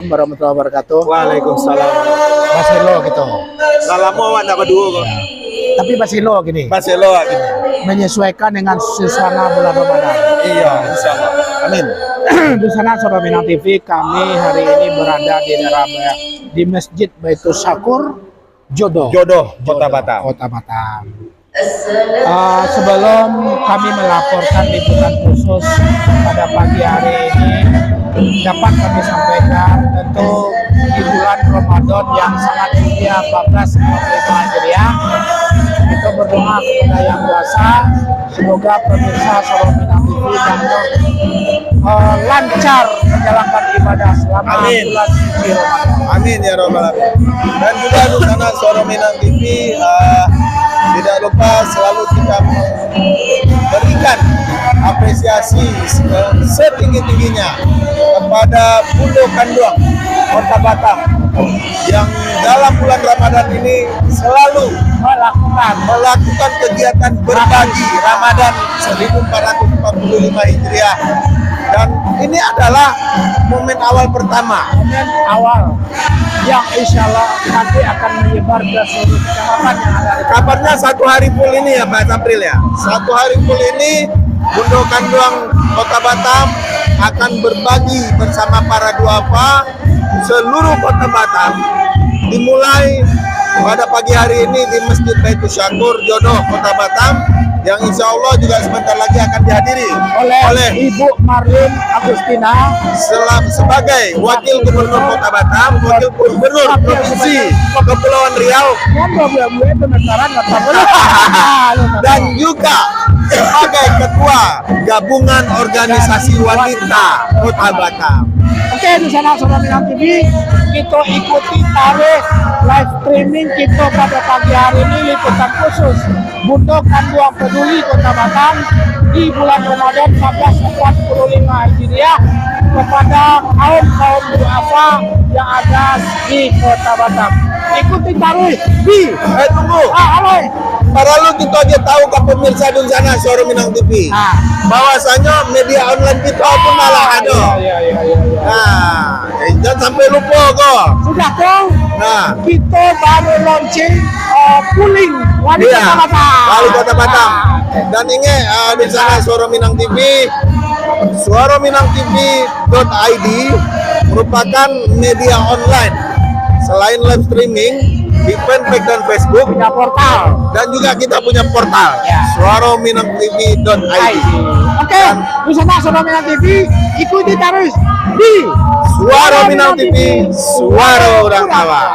Warahmatullahi wabarakatuh. Waalaikumsalam. Basilo gitu. Salamu anak kedua kok. Tapi basilo gini, Baselo gini. menyesuaikan dengan suasana bulan Ramadan. Iya, insyaallah. Amin. Di sana Sobat Minang TV, kami hari ini berada di daerah di Masjid Baitul Syakur Jodoh, Kota Batam. Kota Batam. Sebelum kami melaporkan liputan khusus pada pagi hari ini, dapat kami sampaikan tentu di bulan Ramadan yang sangat mulia 1445 Hijriah, kita berdoa kepada Yang Kuasa semoga pemirsa Sobat Minang TV lancar menjalankan ibadah selama bulan suci Ramadan. Amin ya rabbal alamin. Dan juga di sana Suara Minang TV tidak lupa selalu kita memberikan apresiasi setinggi-tingginya kepada Pundo Kanduang Kota Batam yang dalam bulan Ramadan ini selalu melakukan kegiatan berbagi Ramadan 1445 Hijriah. Dan ini adalah momen awal pertama. Momen awal yang insya Allah nanti akan menyebar ke seluruh kecamatan yang ada di Kabarnya 1 hari full ini ya Pak April ya. 1 hari full ini Pundo Kanduang Kota Batam akan berbagi bersama para duafa seluruh Kota Batam. Dimulai pada pagi hari ini di Masjid Baitul Syakur Jodoh Kota Batam, yang insya Allah juga sebentar lagi akan dihadiri oleh Ibu Marlin Agustina sebagai Wakil Gubernur Kota Batam, Wakil Gubernur Provinsi Kepulauan Riau, dan juga sebagai Ketua Gabungan Organisasi Wanita Kota Batam. Oke, di sana Sobat Minang TV, kita ikuti tarikh live streaming kita pada pagi hari ini, liputan khusus Pundo Kanduang Peduli Kota Batam di bulan Ramadan 1445 Hijriah kepada kaum duafa yang ada di Kota Batam. Ikuti tarikh di Tunggu. halo. Para lu kita aja tahu ke pemirsa di sana Suara Minang TV. Bahwasanya media online kita pun malah ada. Iya. Nah, jangan sampai lupa kok. Sudah tahu? Nah, Kita baru launching pooling Wali Kota Batam. Wali Kota Batam. Dan ini di sana Suara Minang TV, suaraminangtv.id merupakan media online. Selain live streaming di fanpage dan Facebook, Punya portal. dan juga kita punya portal suaraminangtv.id. Oke, di sana Sobat Minang TV, ikuti terus di Suara Minang TV, suara orang awam.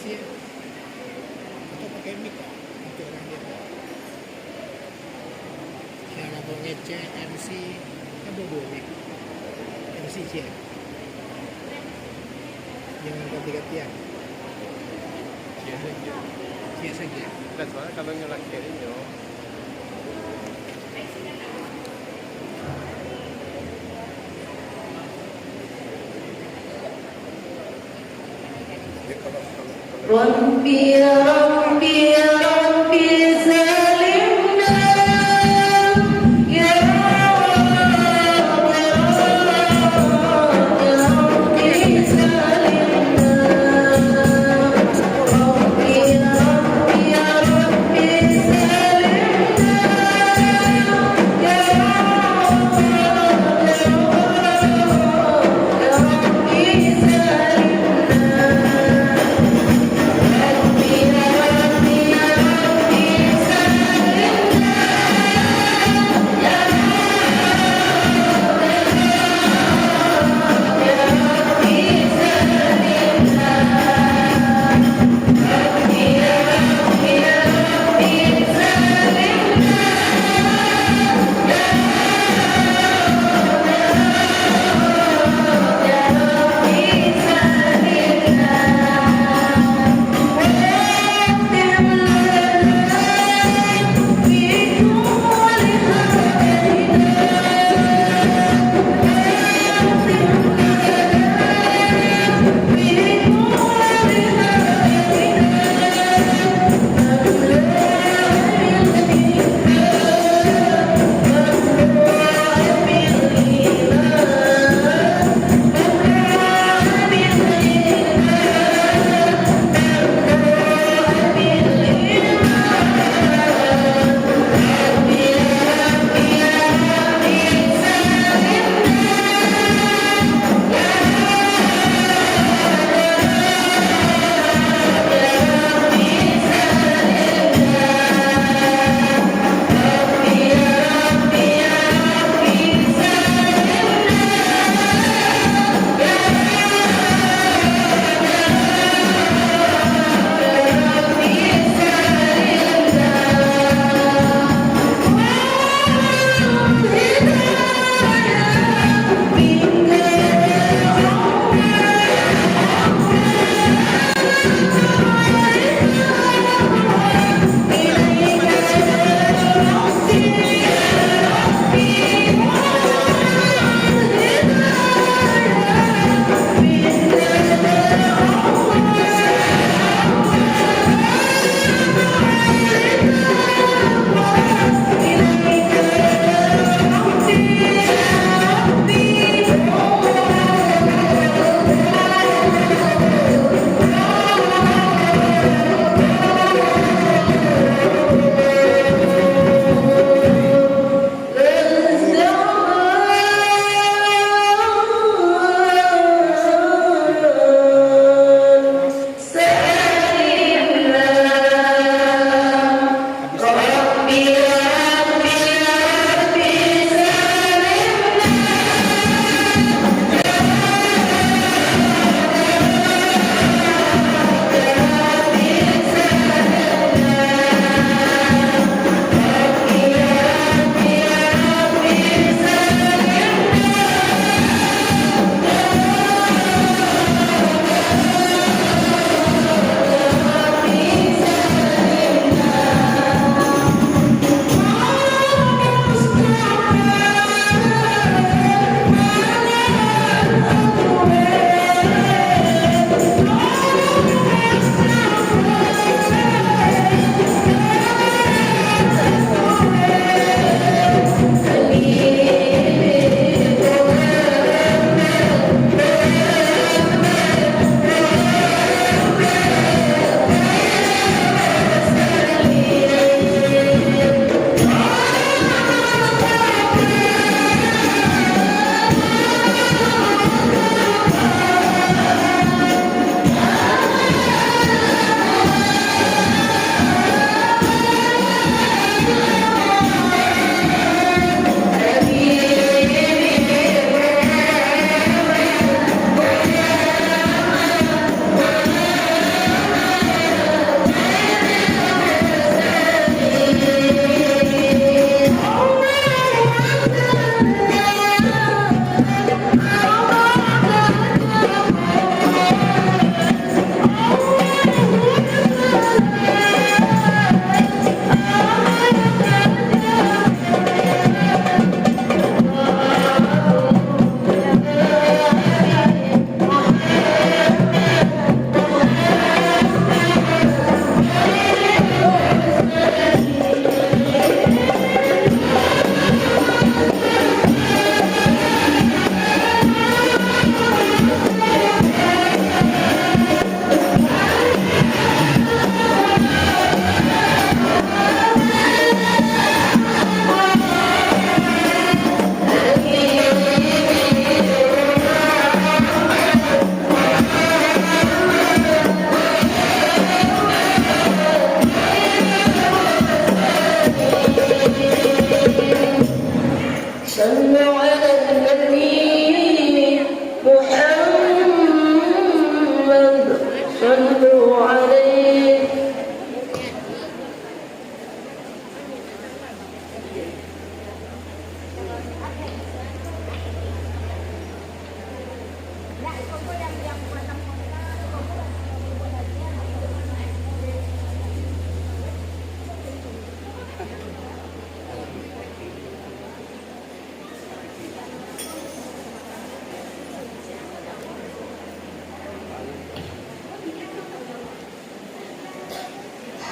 ya. Atau pakai mic ya, nanti orang dia. Cara mau ngecek MC ada dua mic. MC ya. Jangan ganti-gantian. Cia saja. Dan soalnya kalau nyolak kirinya ربي ربي ربي سلمنا يا رب يا ربي سلمنا ربي ربي يا ربي سلمنا يا رب يا ربي سلمنا ربي ربي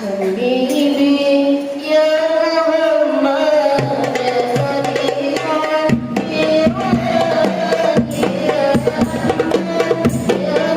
Habibi ya Muhammad ya Khalilullah ya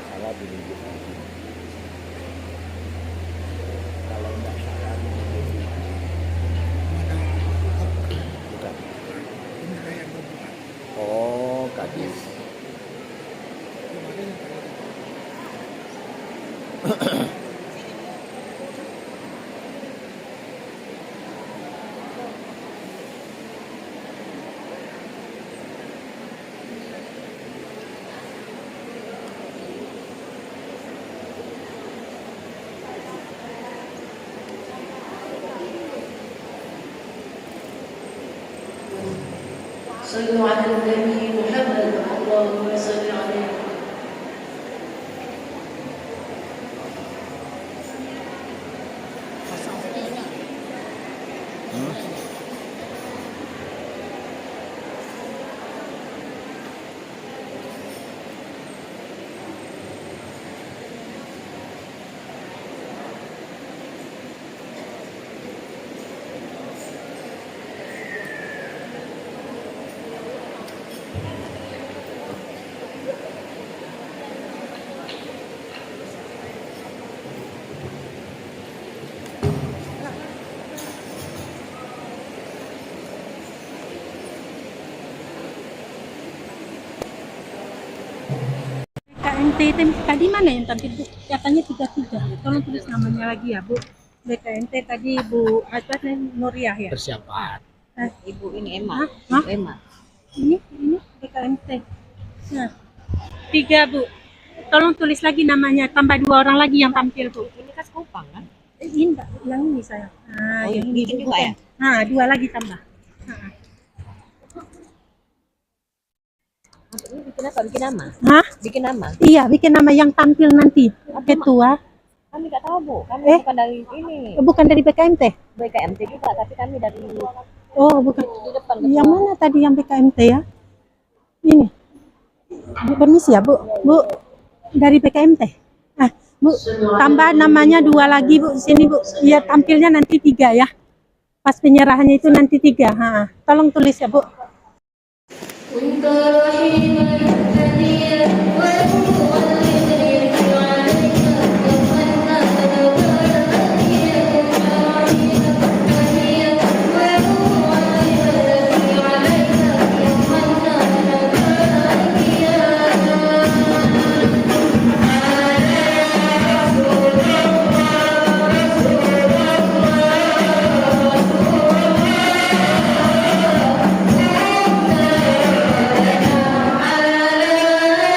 nggak salah ditunjuk lagi. Kalau nggak salah ditunjuk lagi. Bukan. Oh, Kadis. صلوا على النبي محمد اللهم صل عليه. BKMT tadi mana yang tampil Bu? Katanya 33. Tolong tulis namanya lagi ya Bu. BKMT tadi Bu Nuriah ya. Persiapan. Ibu ini Emma. Hah? Emma. Ini BKMT. Nah, 3 Bu. Tolong tulis lagi namanya. Tambah 2 orang lagi yang tampil Bu. Ini kan Kupang kan? Ini Mbak, yang ini saya. Nah, Oh, yang ini ini bikin Bu, juga bukan. ya? Nah, 2 lagi tambah. Nah. Ini bikin apa? Bikin nama? Hah? Bikin nama? Iya, bikin nama yang tampil nanti. Ketua. Kami nggak tahu Bu. Kami Eh? bukan dari ini Bukan dari BKMT. BKMT juga, tapi kami dari Oh, bukan. di depan. Yang mana tadi yang BKMT ya? Ini. Bu, permisi ya, Bu. Bu, dari BKMT. Ah, Bu, tambah namanya 2 lagi, Bu. Sini, Bu. Iya, tampilnya nanti 3 ya. Pas penyerahannya itu nanti 3. Ha, tolong tulis ya, Bu. كنت رحيما هديا والمؤلف يبكي عليك ومنا تدبر هديا هديا والمؤلف يبكي عليك ومنا تدبر هديا على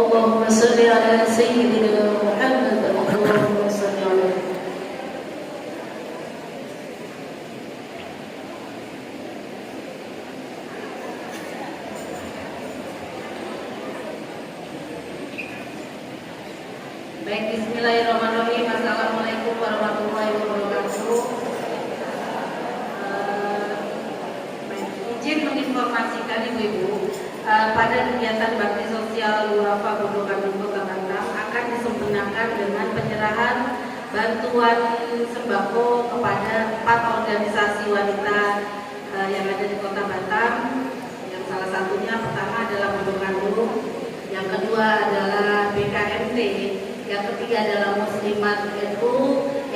اللهم صل على سيدنا محمد اللهم صل عليه. Baik, bismillahirrahmanirrahim. Assalamualaikum warahmatullahi wabarakatuh. Baik, izin menginformasikan Ibu-Ibu, pada kegiatan bakti sosial Duafa Pondok Gandung Kota Batam akan disempurnakan dengan penyerahan bantuan sembako kepada 4 organisasi wanita yang ada di Kota Batam. Yang salah satunya pertama adalah Pondok Gandung, yang kedua adalah BKMT, yang ketiga adalah Muslimat NU,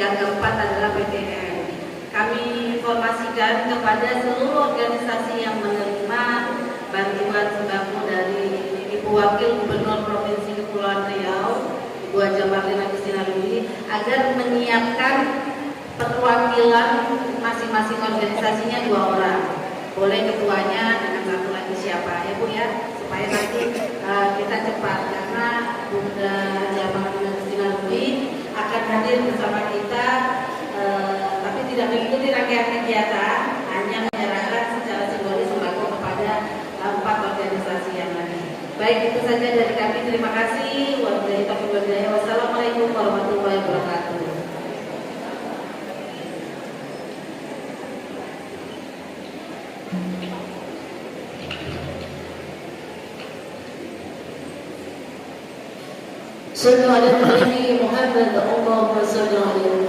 yang keempat adalah PTN. Kami informasikan kepada seluruh organisasi yang menerima bantuan sembako dari Ibu Wakil Gubernur Provinsi Kepulauan Riau, Ibu Haja Marlina Agustina Lubis, agar menyiapkan perwakilan masing-masing organisasinya 2 orang. Boleh ketuanya dengan 1 lagi siapa ya Bu ya, supaya nanti kita cepat, karena Bunda Haja Marlina Agustina Lubis akan hadir bersama kita, tapi tidak mengikuti rangkaian kegiatan, hanya menyerahkan secara simbolis sembako kepada 4 organisasi yang lain. Baik, itu saja dari kami. Terima kasih. Wassalamualaikum warahmatullahi wabarakatuh. Sallu ala Nabi Muhammad Allahumma salli alaihi.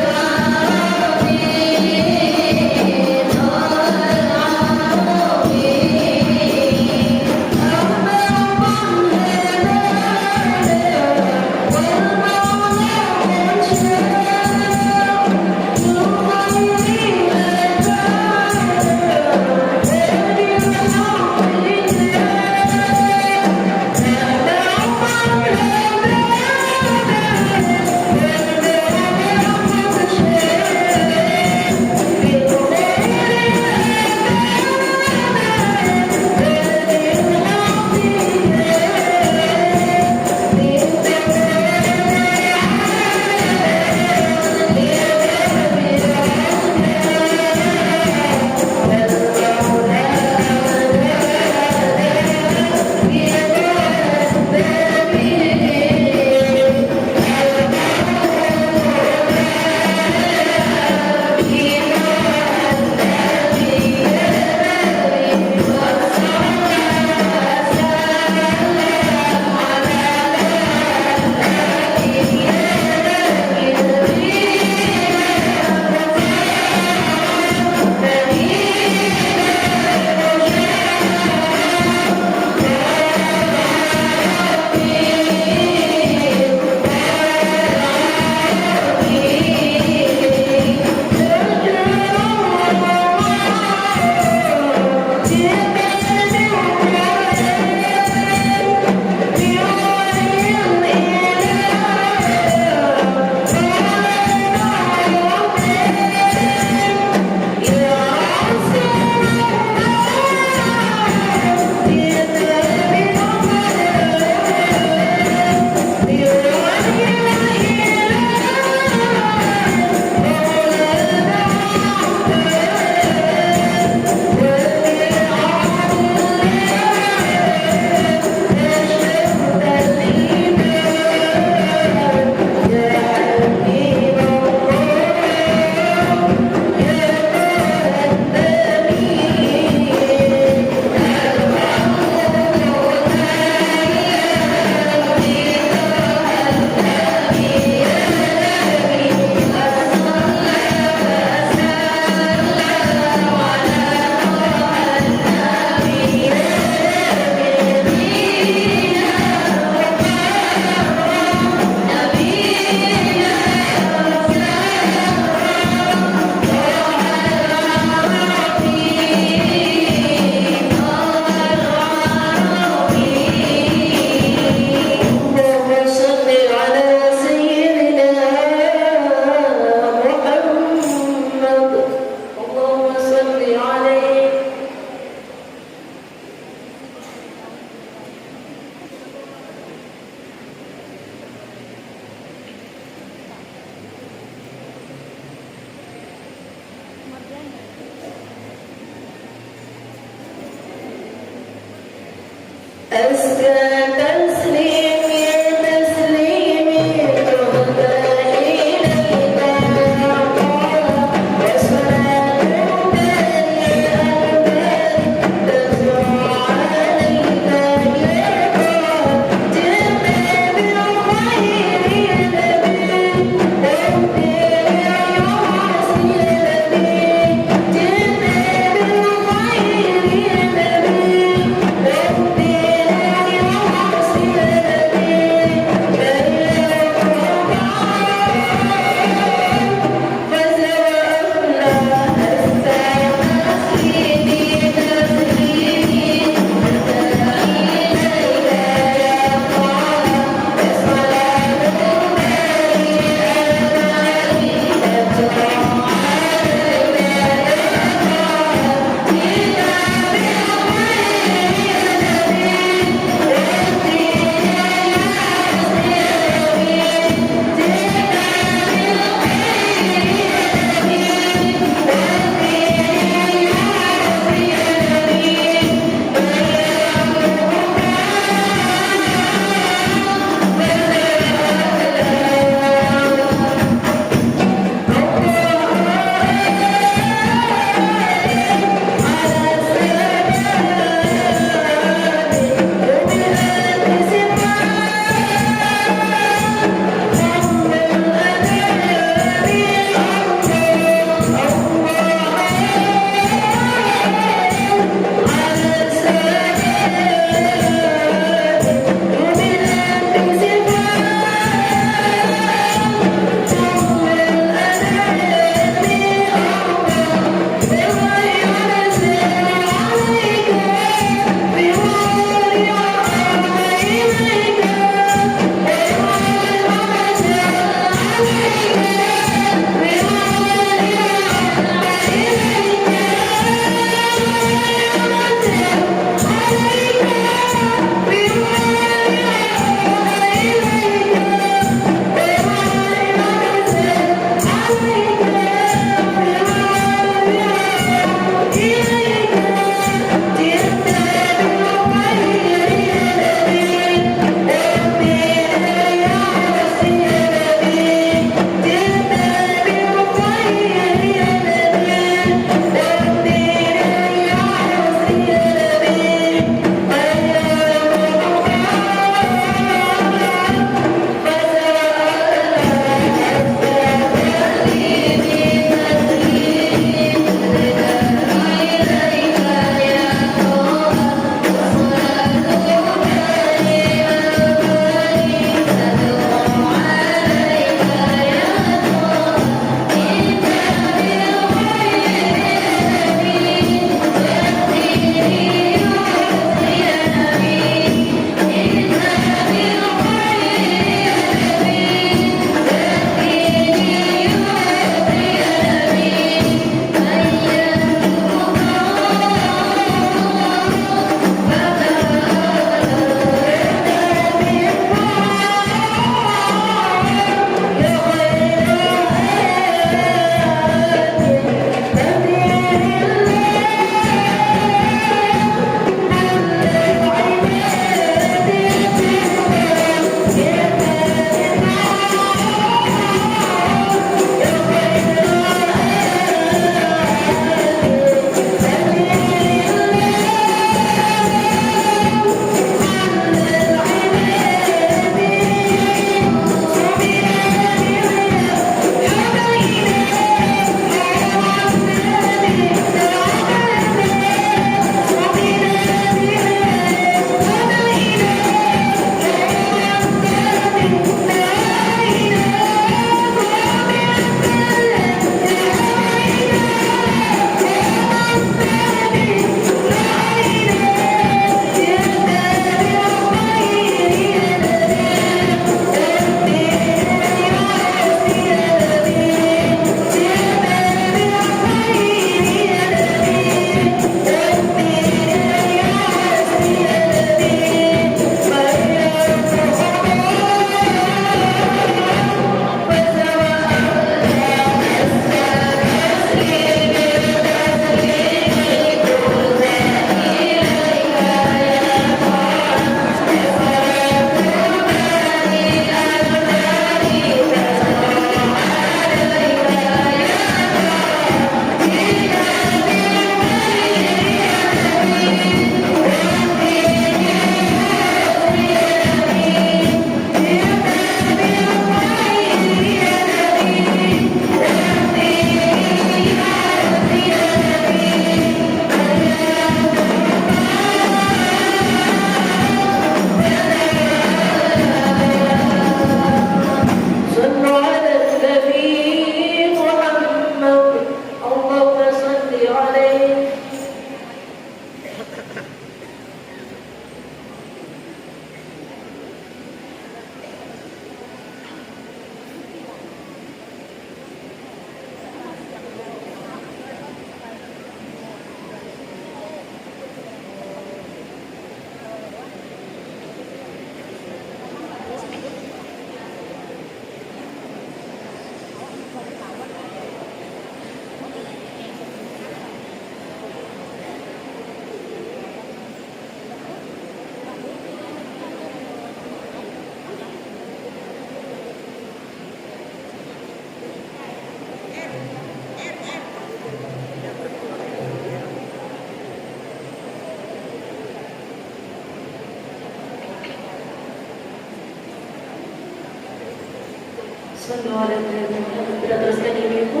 Sallallahu alaihi wasallam. Kita teruskan ini Ibu.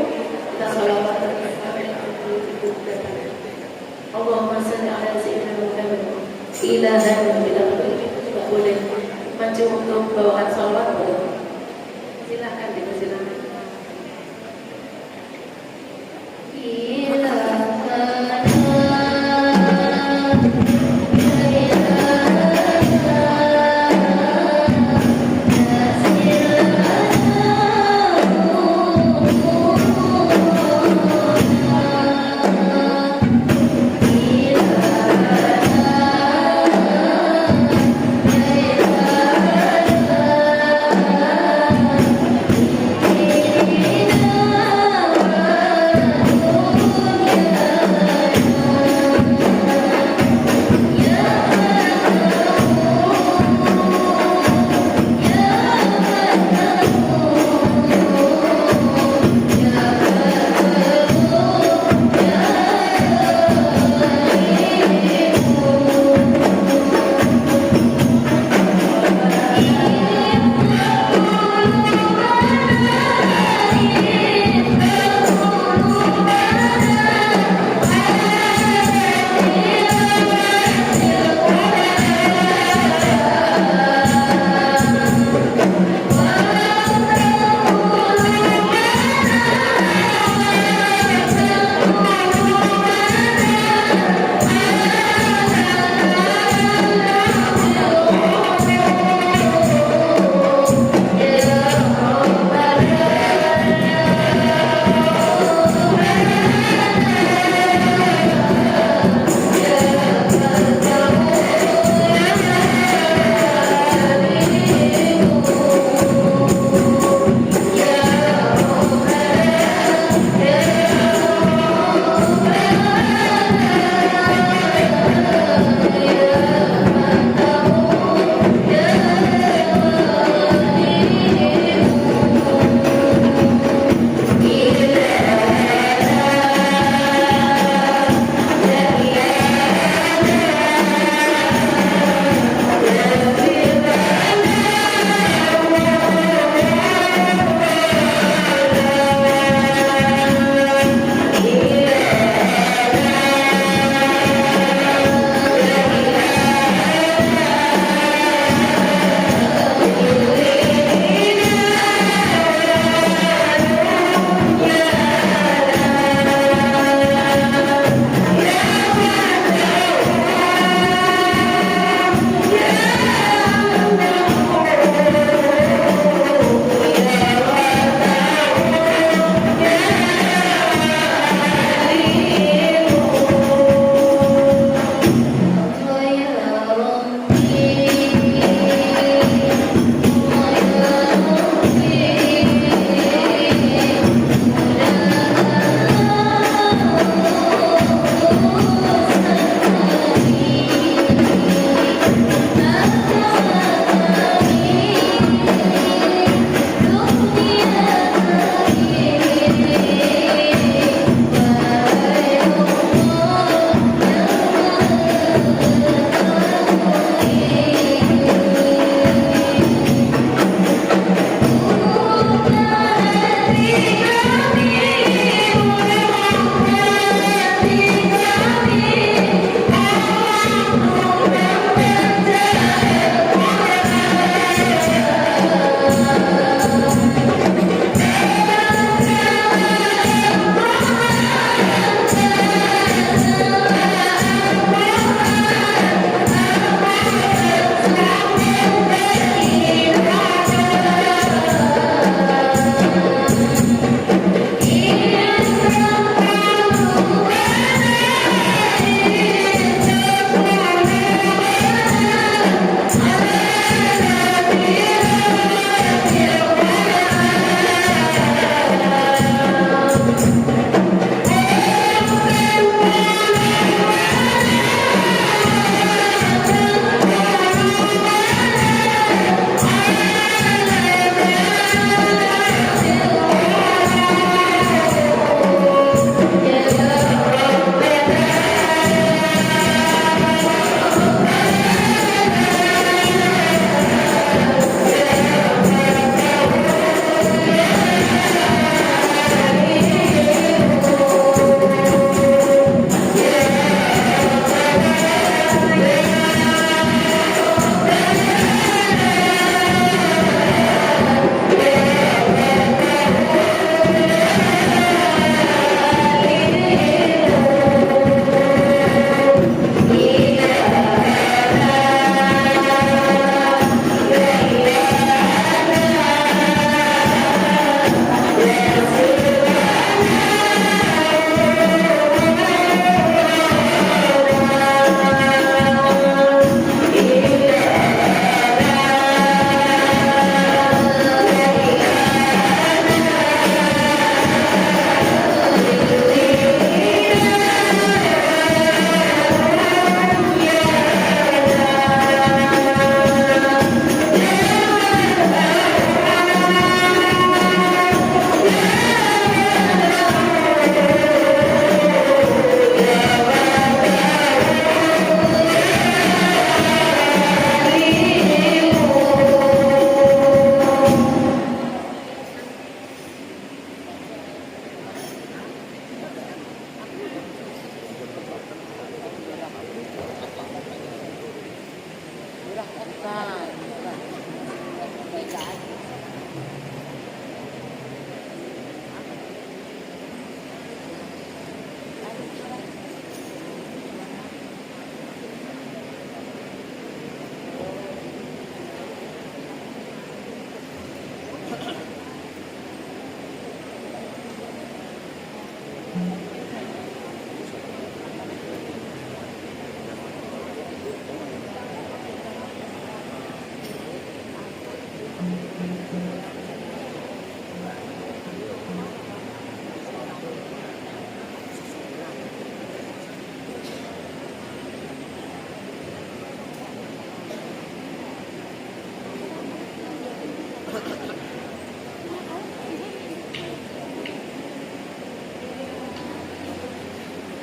Kita sholawat Allahumma salli ala sayyidina Muhammad. Ilahan bila itu juga boleh. Maju untuk bawaan sholawat boleh. Silakan dipersilakan. Ilahan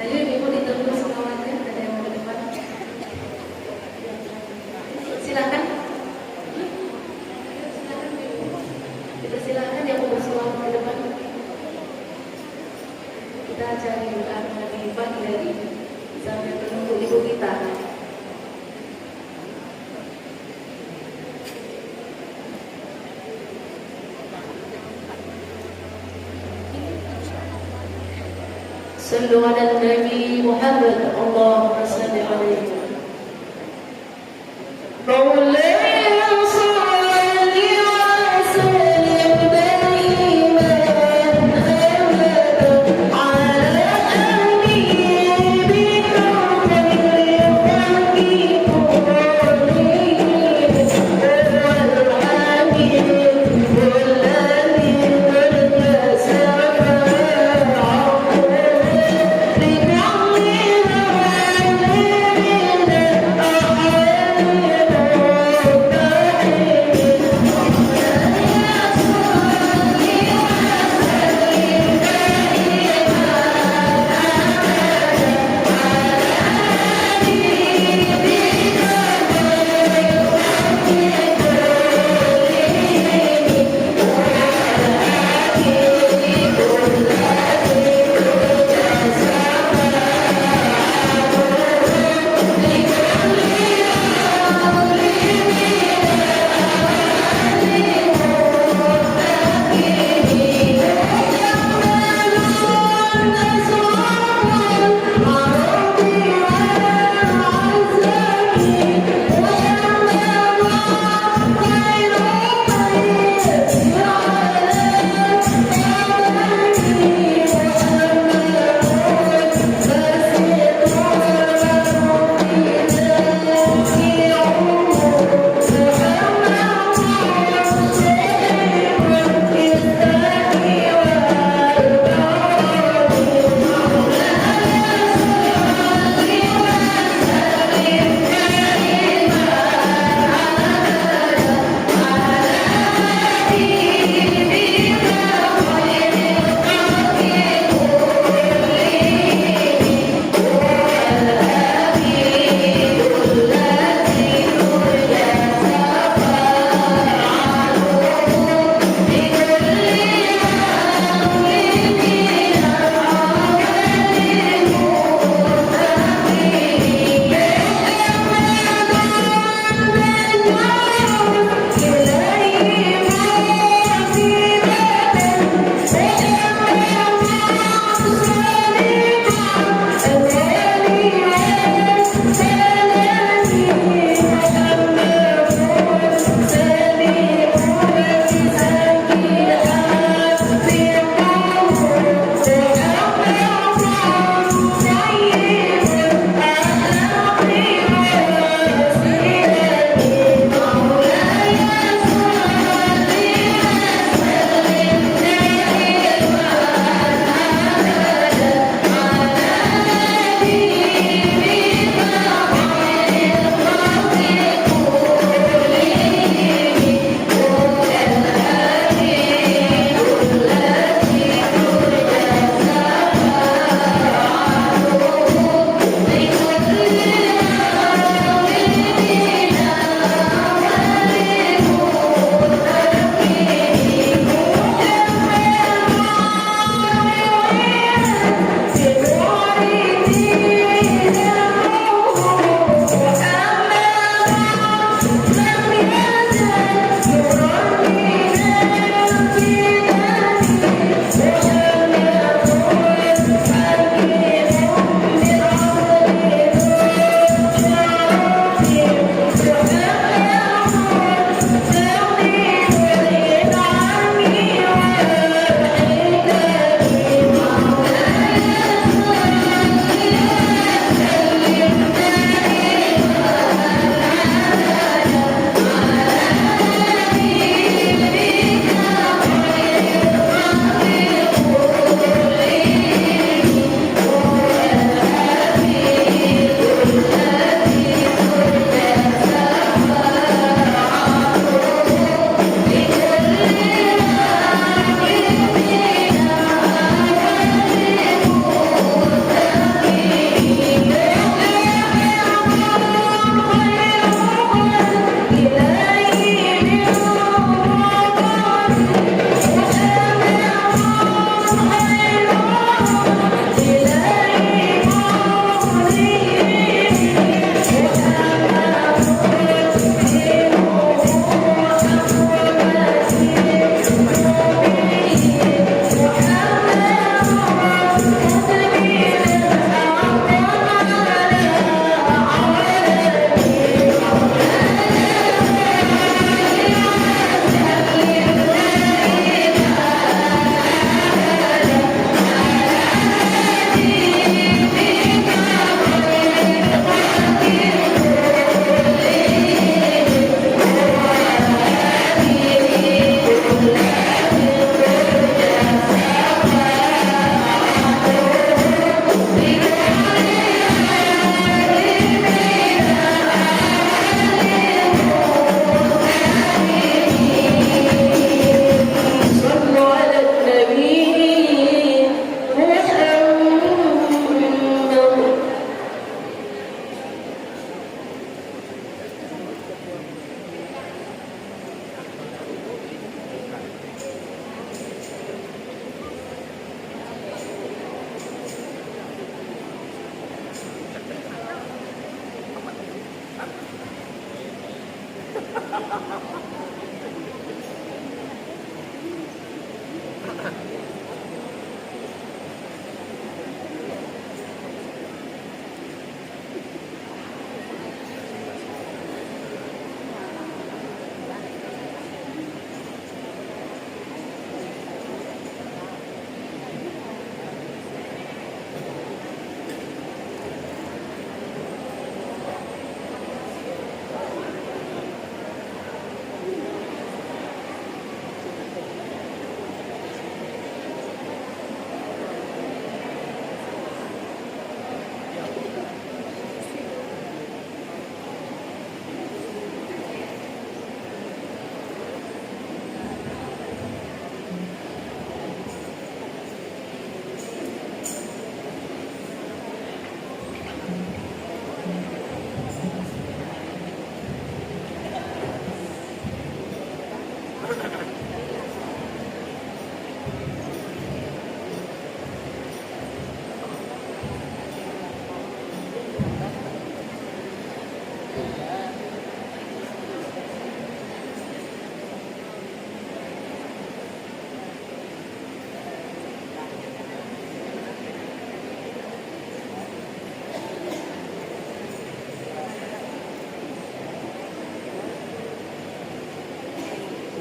Ayo ibu ditunggu semuanya, ada yang mau ke depan. Silakan. Kita silakan yang mau bersuara ke depan. Kita cari lebih pagi lagi sampai menunggu ibu kita. صلوا على النبي محمد اللهم صل عليه مولاي صل وسلم دائما ابدا على حبيبك خير خلق كلهم هو الحبيب والذي قد كسب عقله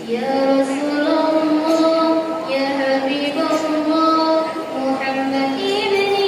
Ya Rasulullah, Ya Habibullah, Muhammad ibni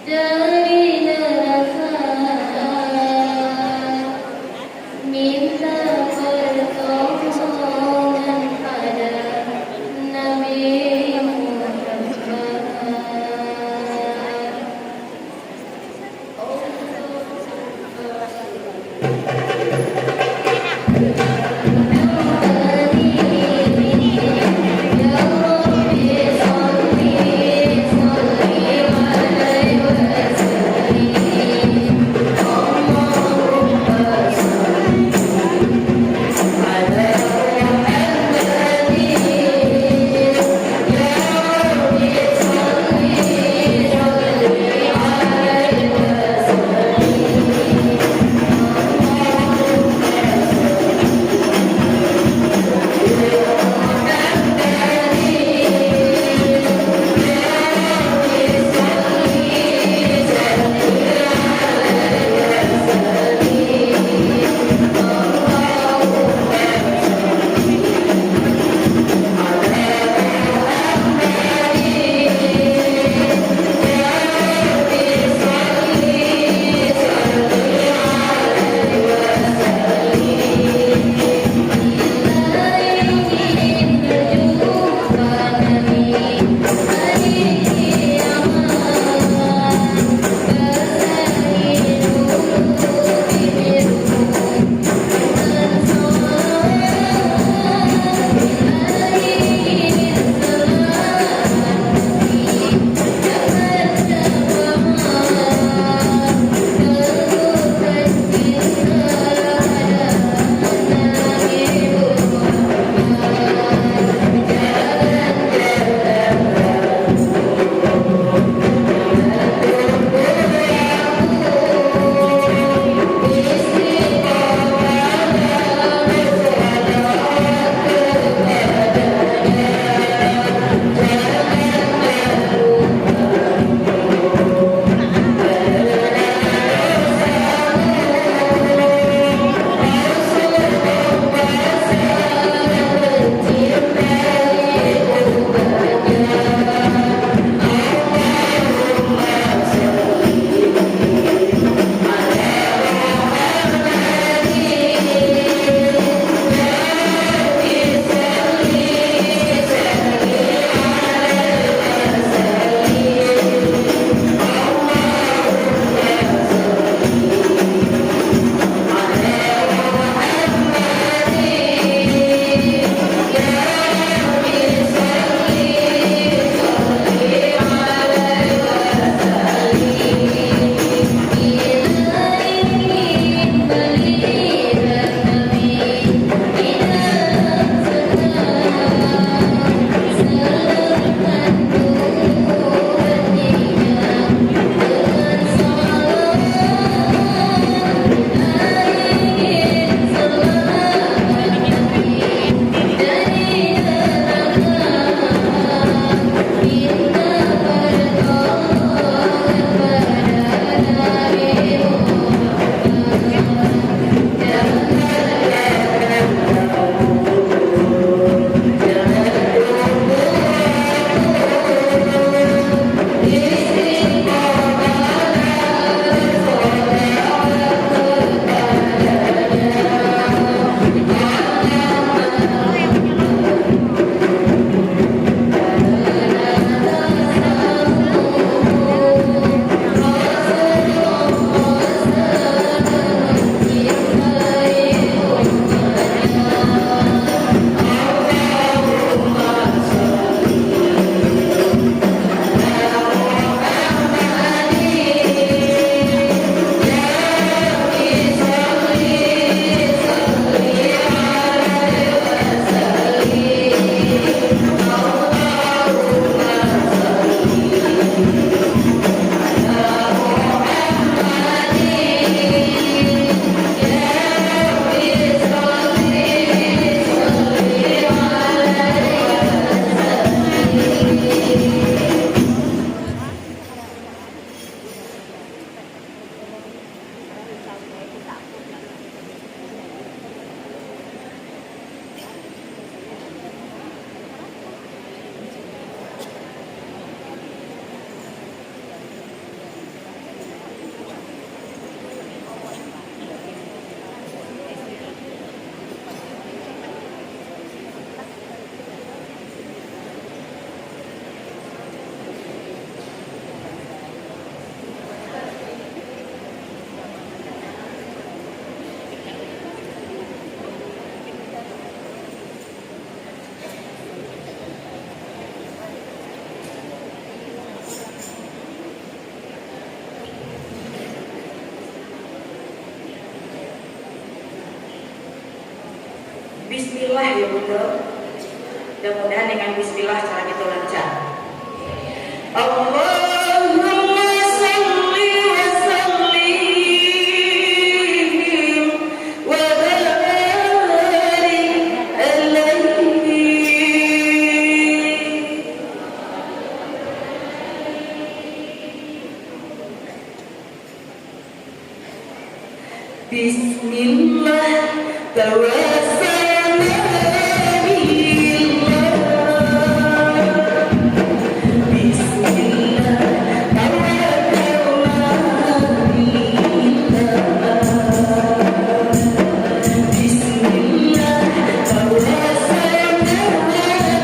Dari neraka Bismillah ya Bunda. Mudah-mudahan dengan Bismillah cara kita lancar. Allahumma salli wa sallim wa barik alaihi. Bismillah tawassalna billah. Bismillah tawakkalna billah. Bismillah tawassalna billah.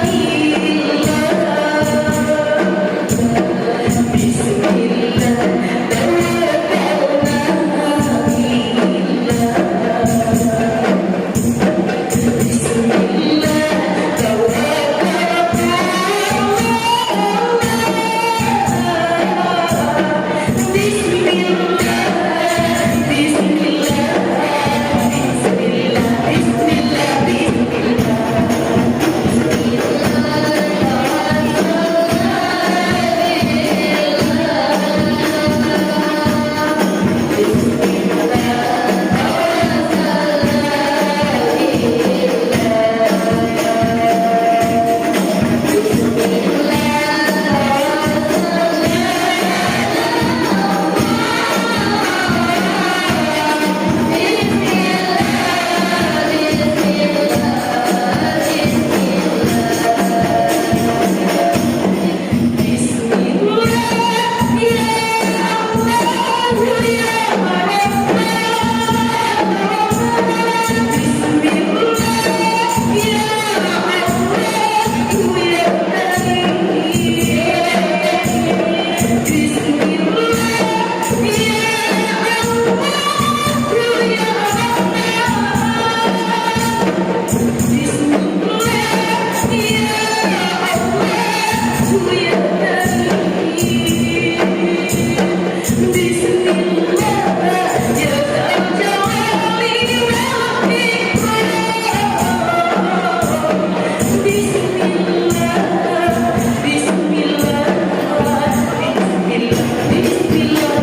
Bismillah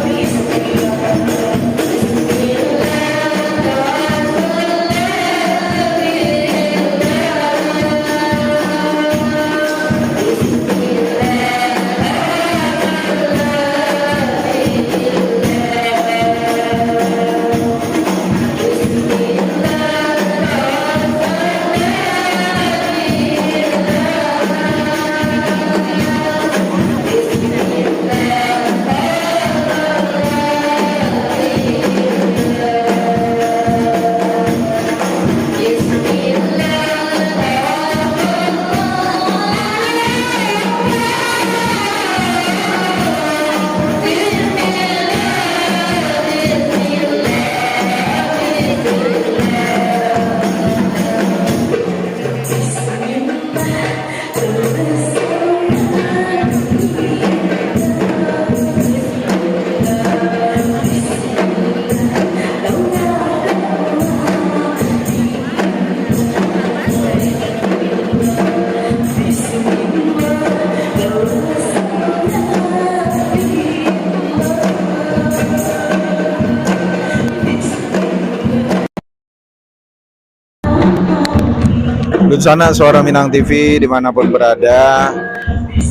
Lunsana Suara Minang TV dimanapun berada,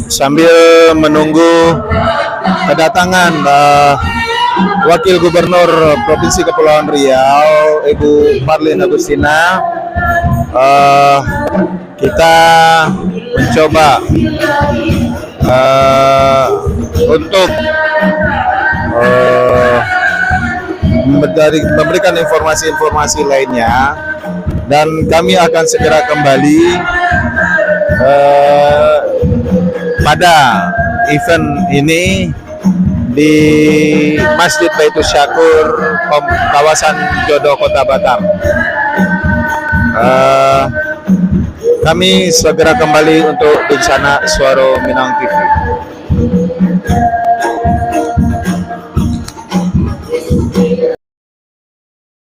sambil menunggu kedatangan Wakil Gubernur Provinsi Kepulauan Riau, Ibu Marlin Agustina, kita mencoba untuk memberikan informasi-informasi lainnya, dan kami akan segera kembali pada event ini di Masjid Baitul Syakur, kawasan Jodoh, Kota Batam. Kami segera kembali untuk Lunsana Suara Minang TV.